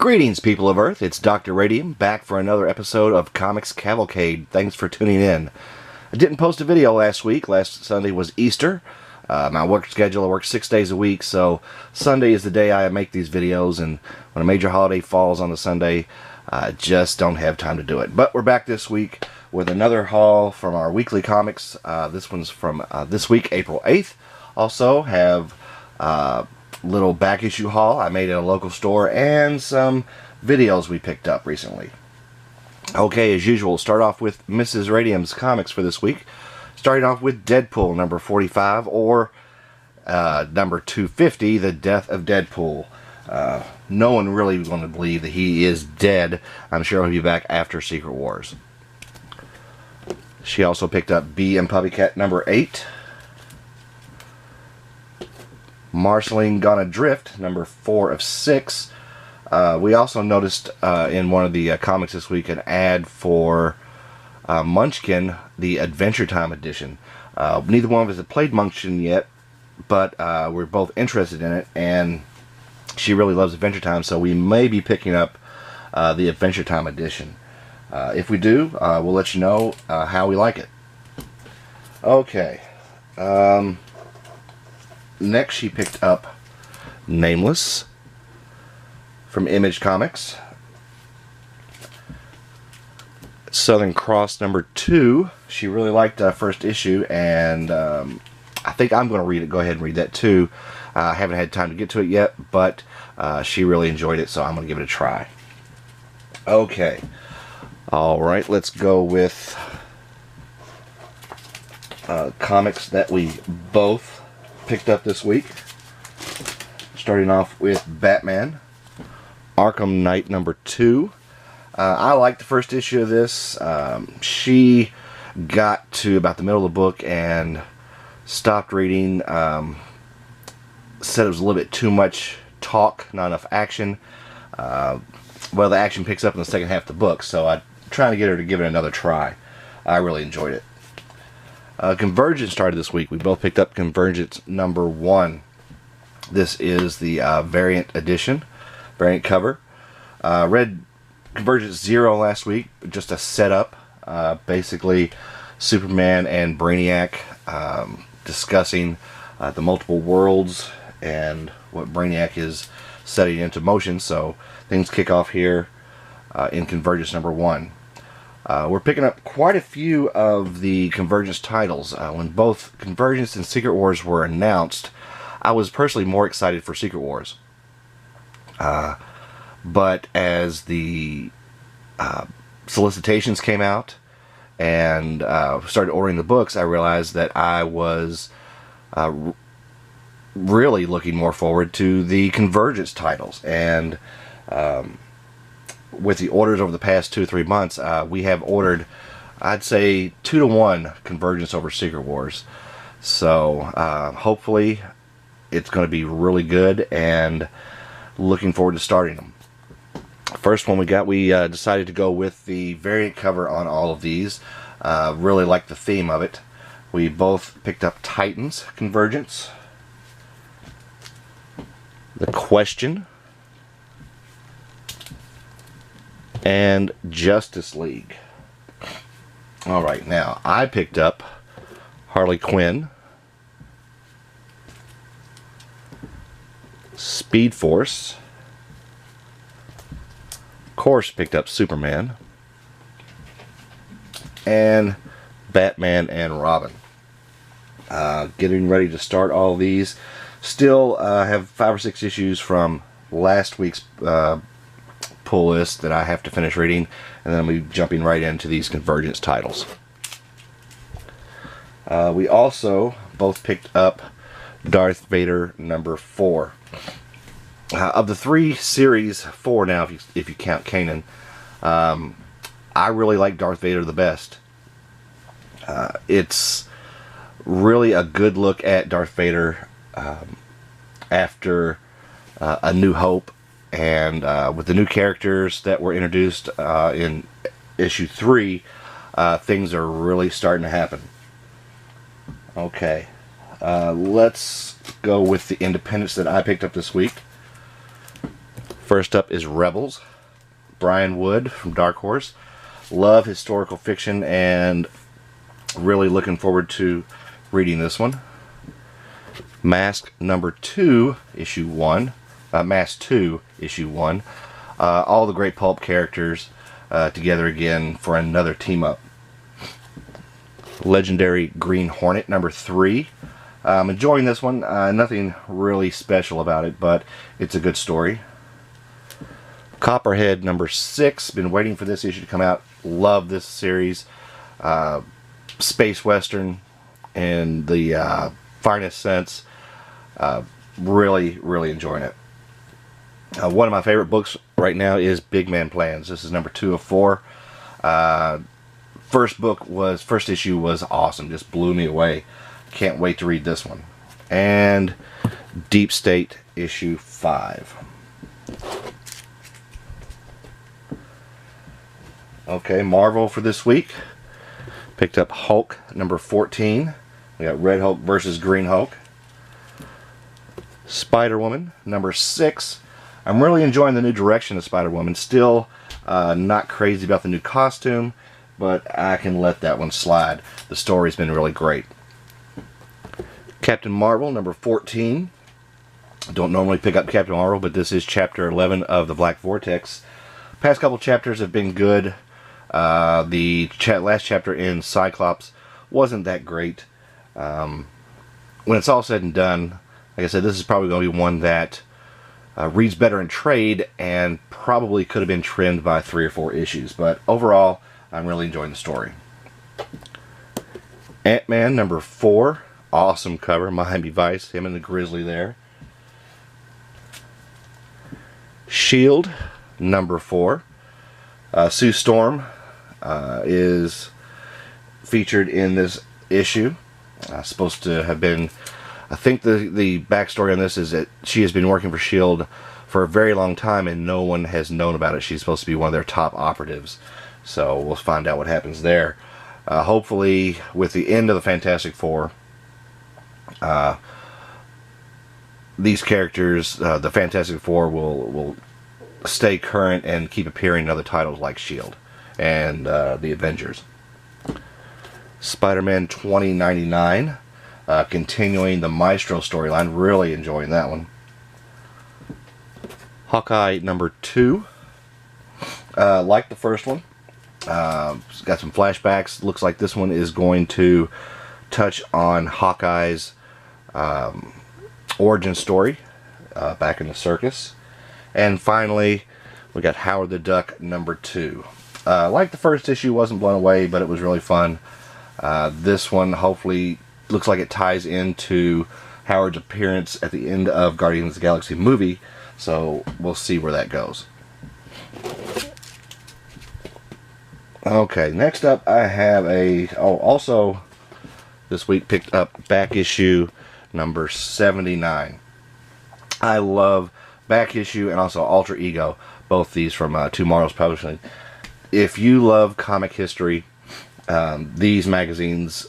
Greetings, people of Earth. It's Dr. Radium, back for another episode of Comics Cavalcade. Thanks for tuning in. I didn't post a video last week. Last Sunday was Easter. My work schedule, I work 6 days a week, so Sunday is the day I make these videos, and when a major holiday falls on the Sunday, I just don't have time to do it. But we're back this week with another haul from our weekly comics. This one's from this week, April 8th. Also have little back issue haul I made at a local store and some videos we picked up recently. Okay, as usual, start off with Mrs. Radium's comics for this week. Starting off with Deadpool number 45, or number 250, The Death of Deadpool. No one really is going to believe that he is dead. I'm sure he'll be back after Secret Wars. She also picked up Bee and Puppycat number 8. Marceline Gone Adrift, number 4 of 6. We also noticed in one of the comics this week an ad for Munchkin, the Adventure Time edition. Neither one of us have played Munchkin yet, but we're both interested in it, and she really loves Adventure Time, so we may be picking up the Adventure Time edition. If we do, we'll let you know how we like it. Okay. Next, she picked up Nameless from Image Comics. Southern Cross number 2. She really liked first issue, and I think I'm going to read it. Go ahead and read that too. I haven't had time to get to it yet, but she really enjoyed it, so I'm going to give it a try. Okay. Alright, let's go with comics that we both picked up this week. Starting off with Batman Arkham Knight number 2. I liked the first issue of this. She got to about the middle of the book and stopped reading. Said it was a little bit too much talk, not enough action. Well, the action picks up in the second half of the book, so I'm trying to get her to give it another try. I really enjoyed it. Convergence started this week. We both picked up Convergence number 1. This is the variant edition, variant cover. Read Convergence 0 last week, just a setup. Basically, Superman and Brainiac discussing the multiple worlds and what Brainiac is setting into motion. So things kick off here in Convergence number 1. We're picking up quite a few of the Convergence titles. When both Convergence and Secret Wars were announced, I was personally more excited for Secret Wars. But as the solicitations came out and started ordering the books, I realized that I was really looking more forward to the Convergence titles. And with the orders over the past 2 or 3 months, we have ordered, I'd say, 2-to-1 Convergence over Secret Wars. So hopefully it's going to be really good, and looking forward to starting them. First one we got, we decided to go with the variant cover on all of these. Really like the theme of it. We both picked up Titans Convergence, The Question, and Justice League. Alright, now I picked up Harley Quinn, Speed Force, of course picked up Superman, and Batman and Robin. Getting ready to start all these. Still have 5 or 6 issues from last week's pull list that I have to finish reading, and then I'll be jumping right into these Convergence titles. We also both picked up Darth Vader number 4. Of the 3 series, 4 now if you count Kanan, I really like Darth Vader the best. It's really a good look at Darth Vader after A New Hope, and with the new characters that were introduced in issue 3, things are really starting to happen. Okay, let's go with the independents that I picked up this week. First up is Rebels. Brian Wood from Dark Horse. Love historical fiction and really looking forward to reading this one. Mask number 2, issue 1. Mask 2, issue 1. All the great pulp characters together again for another team up. Legendary Green Hornet number 3. I'm enjoying this one. Nothing really special about it, but it's a good story. Copperhead number 6. Been waiting for this issue to come out. Love this series. Space Western in the finest sense. Really enjoying it. One of my favorite books right now is Big Man Plans. This is number 2 of 4. First issue was awesome. Just blew me away. Can't wait to read this one. And Deep State issue 5. Okay, Marvel for this week. Picked up Hulk number 14. We got Red Hulk versus Green Hulk. Spider-Woman number 6. I'm really enjoying the new direction of Spider-Woman. Still not crazy about the new costume, but I can let that one slide. The story's been really great. Captain Marvel number 14. Don't normally pick up Captain Marvel, but this is chapter 11 of the Black Vortex. Past couple chapters have been good. The last chapter in Cyclops wasn't that great. When it's all said and done, like I said, this is probably going to be one that reads better in trade and probably could have been trimmed by 3 or 4 issues. But overall, I'm really enjoying the story. Ant-Man number 4. Awesome cover. Miami Vice. Him and the Grizzly there. Shield number 4. Sue Storm is featured in this issue. Supposed to have been... I think the backstory on this is that she has been working for S.H.I.E.L.D. for a very long time and no one has known about it. She's supposed to be one of their top operatives. So we'll find out what happens there. Hopefully with the end of the Fantastic Four, these characters, the Fantastic Four, will stay current and keep appearing in other titles like S.H.I.E.L.D. and the Avengers. Spider-Man 2099. Continuing the Maestro storyline. Really enjoying that one. Hawkeye number 2. Like the first one. Got some flashbacks. Looks like this one is going to touch on Hawkeye's origin story back in the circus. And finally, we got Howard the Duck number 2. Like the first issue, wasn't blown away, but it was really fun. This one hopefully looks like it ties into Howard's appearance at the end of Guardians of the Galaxy movie, so we'll see where that goes. Okay, next up I have also this week picked up back issue number 79. I love back issue and also Alter Ego, both these from Tomorrow's Publishing. If you love comic history, these magazines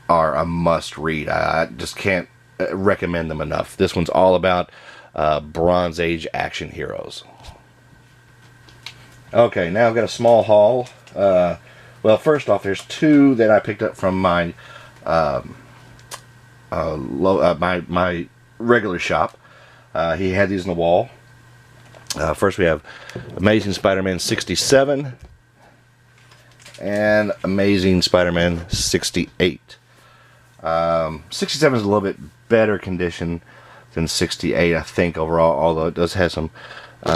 are a must read. I just can't recommend them enough. This one's all about Bronze Age action heroes. Okay, now I've got a small haul. Well, first off, there's 2 that I picked up from my my regular shop. He had these on the wall. First we have Amazing Spider-Man 67 and Amazing Spider-Man 68. 67 is a little bit better condition than 68, I think, overall, although it does have some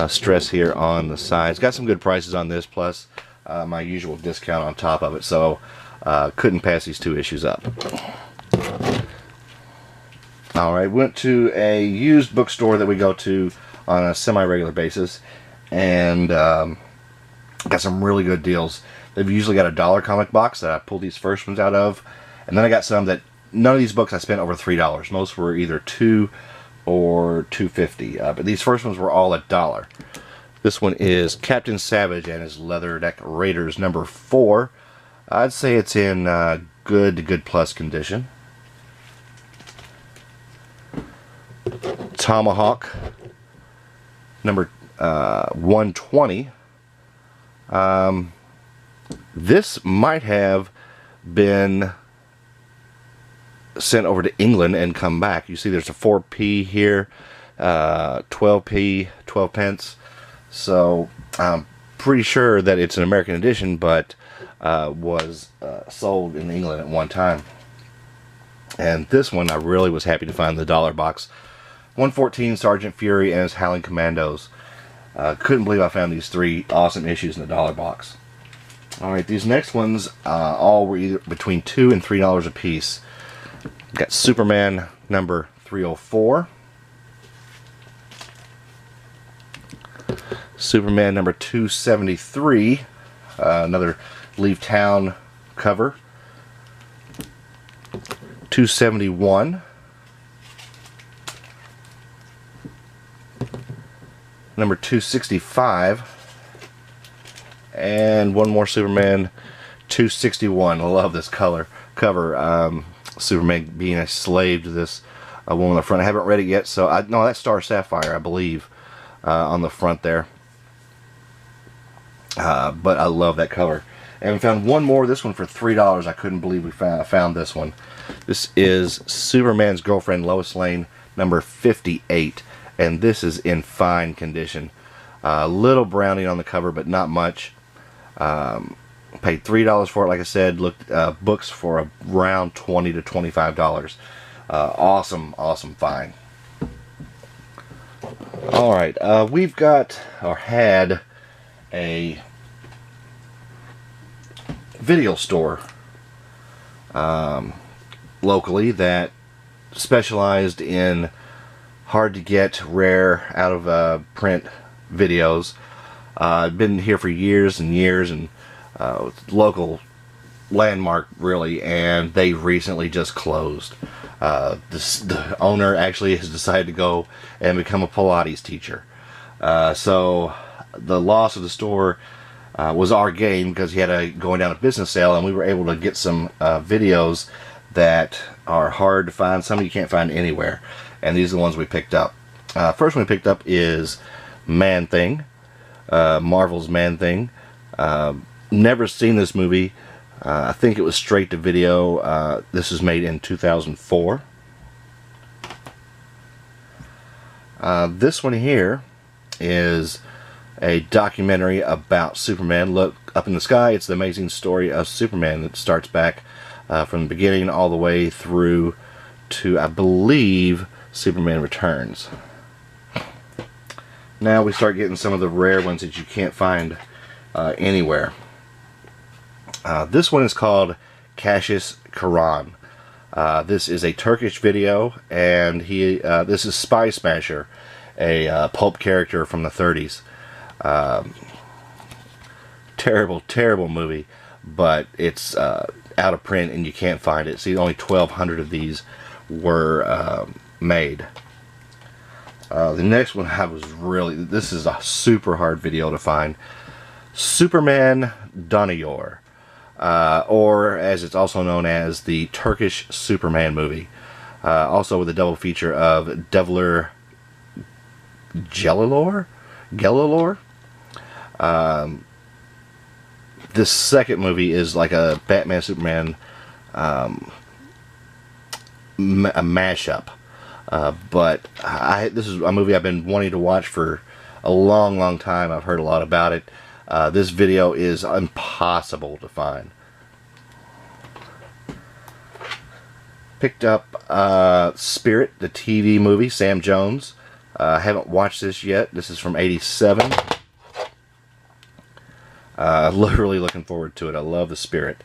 stress here on the sides. Got some good prices on this, plus my usual discount on top of it, so couldn't pass these 2 issues up. Alright, went to a used bookstore that we go to on a semi-regular basis, and got some really good deals. They've usually got a $1 comic box that I pulled these first ones out of, and then I got some that none of these books I spent over $3. Most were either $2 or $2.50, but these first ones were all $1. This one is Captain Savage and his Leatherneck Raiders number 4. I'd say it's in good to good plus condition. Tomahawk number 120. This might have been sent over to England and come back. You see there's a 4p here, 12p, 12 pence. So I'm pretty sure that it's an American edition, but was sold in England at one time. And this one I really was happy to find in the dollar box. 114 Sergeant Fury and his Howling Commandos. Couldn't believe I found these 3 awesome issues in the dollar box. Alright, these next ones all were either between $2 and $3 a piece. Got Superman number 304. Superman number 273. Another Leave Town cover. 271. Number 265. And one more Superman, 261. I love this cover. Superman being a slave to this woman on the front. I haven't read it yet, so no, that's Star Sapphire, I believe, on the front there. But I love that cover. And we found one more. This one for $3. I couldn't believe we found this one. This is Superman's Girlfriend, Lois Lane, number 58, and this is in fine condition. Little browning on the cover, but not much. Paid $3 for it, like I said. Looked books for around $20 to $25. Awesome find. Alright, we've got, or had, a video store locally that specialized in hard to get, rare, out of print videos. I've been here for years and years, and local landmark really, and they recently just closed. The owner actually has decided to go and become a Pilates teacher. So the loss of the store was our gain, because he had a going down a business sale, and we were able to get some videos that are hard to find. Some you can't find anywhere, and these are the ones we picked up. First one we picked up is Man-Thing, Marvel's Man-Thing. Never seen this movie. I think it was straight to video. This was made in 2004. This one here is a documentary about Superman. Look up in the sky. It's the amazing story of Superman that starts back from the beginning all the way through to, I believe, Superman Returns. Now we start getting some of the rare ones that you can't find anywhere. This one is called Cassius Karan. This is a Turkish video, and this is Spy Smasher, a pulp character from the 30s. Terrible movie, but it's out of print and you can't find it. See, only 1,200 of these were made. The next one this is a super hard video to find. Superman Dönüyor, or as it's also known as, the Turkish Superman movie. Also with a double feature of Devler Gelilor. This second movie is like a Batman Superman a mashup, but this is a movie I've been wanting to watch for a long time. I've heard a lot about it. This video is impossible to find. Picked up Spirit, the TV movie, Sam Jones. I haven't watched this yet. This is from '87. Literally looking forward to it. I love the Spirit.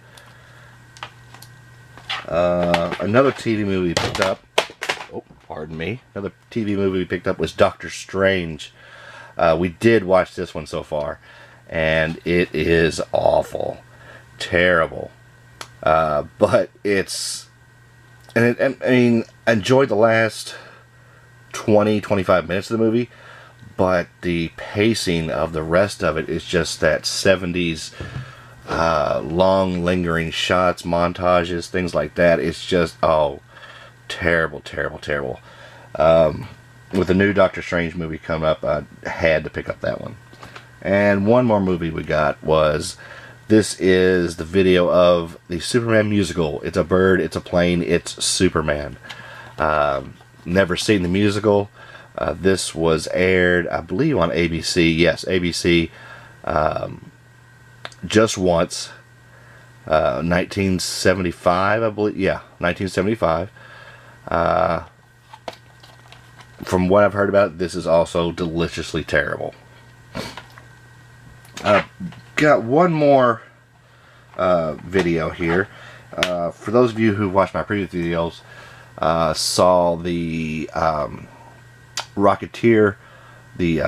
Another TV movie we picked up. Oh, pardon me. Another TV movie we picked up was Doctor Strange. We did watch this one so far, and it is awful, terrible. But it's, I mean, I enjoyed the last 20-25 minutes of the movie, but the pacing of the rest of it is just that 70s long lingering shots, montages, things like that. It's just, oh, terrible. with the new Doctor Strange movie coming up, I had to pick up that one. And one more movie we got was, this is the video of the Superman musical. It's a bird, it's a plane, it's Superman. Never seen the musical. This was aired, I believe, on ABC. Yes, ABC. Just once. 1975, I believe. Yeah, 1975. From what I've heard about it, this is also deliciously terrible. Got one more video here. For those of you who watched my previous videos, saw the Rocketeer, the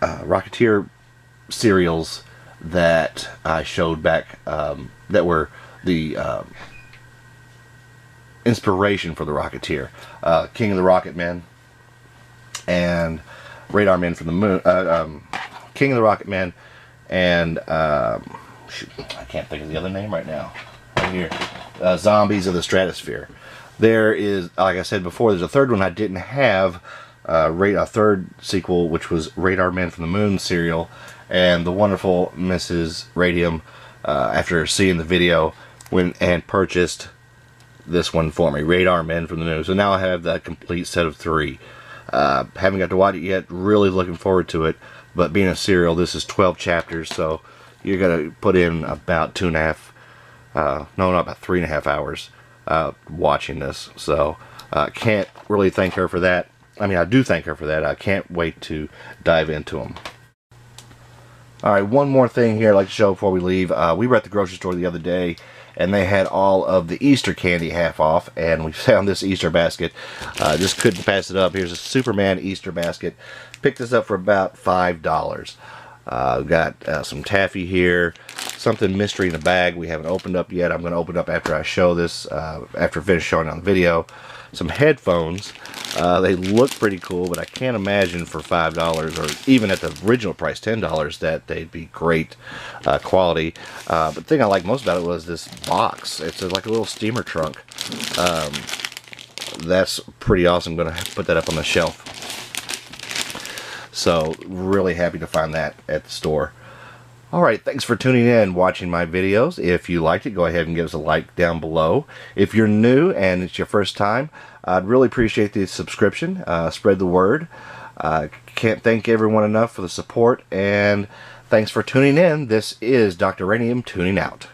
Rocketeer serials that I showed back, that were the inspiration for the Rocketeer. King of the Rocket Men and Radar Men from the Moon. King of the Rocket Men and shoot, I can't think of the other name right now. Right here, Zombies of the Stratosphere. There is, like I said before, there's a third one I didn't have. A third sequel, which was Radar Men from the Moon serial, and the wonderful Mrs. Radium, after seeing the video, went and purchased this one for me, Radar Men from the Moon. So now I have that complete set of 3. Haven't got to watch it yet. Really looking forward to it. But being a serial, this is 12 chapters, so you're gonna put in about 2.5, no, not about 3.5 hours watching this. So can't really thank her for that. I mean, I do thank her for that. I can't wait to dive into them. Alright, one more thing here I'd like to show before we leave. We were at the grocery store the other day, and they had all of the Easter candy half off, and we found this Easter basket. Just couldn't pass it up. Here's a Superman Easter basket. Picked this up for about $5. We've got some taffy here, something mystery in the bag we haven't opened up yet. I'm going to open it up after I show this, after I finish showing on the video. Some headphones. They look pretty cool, but I can't imagine for $5, or even at the original price, $10, that they'd be great quality. But the thing I like most about it was this box. It's like a little steamer trunk. That's pretty awesome. I'm going to put that up on the shelf. So, really happy to find that at the store. Alright, thanks for tuning in, watching my videos. If you liked it, go ahead and give us a like down below. If you're new and it's your first time, I'd really appreciate the subscription. Spread the word. Can't thank everyone enough for the support, and thanks for tuning in. This is Dr. Radium tuning out.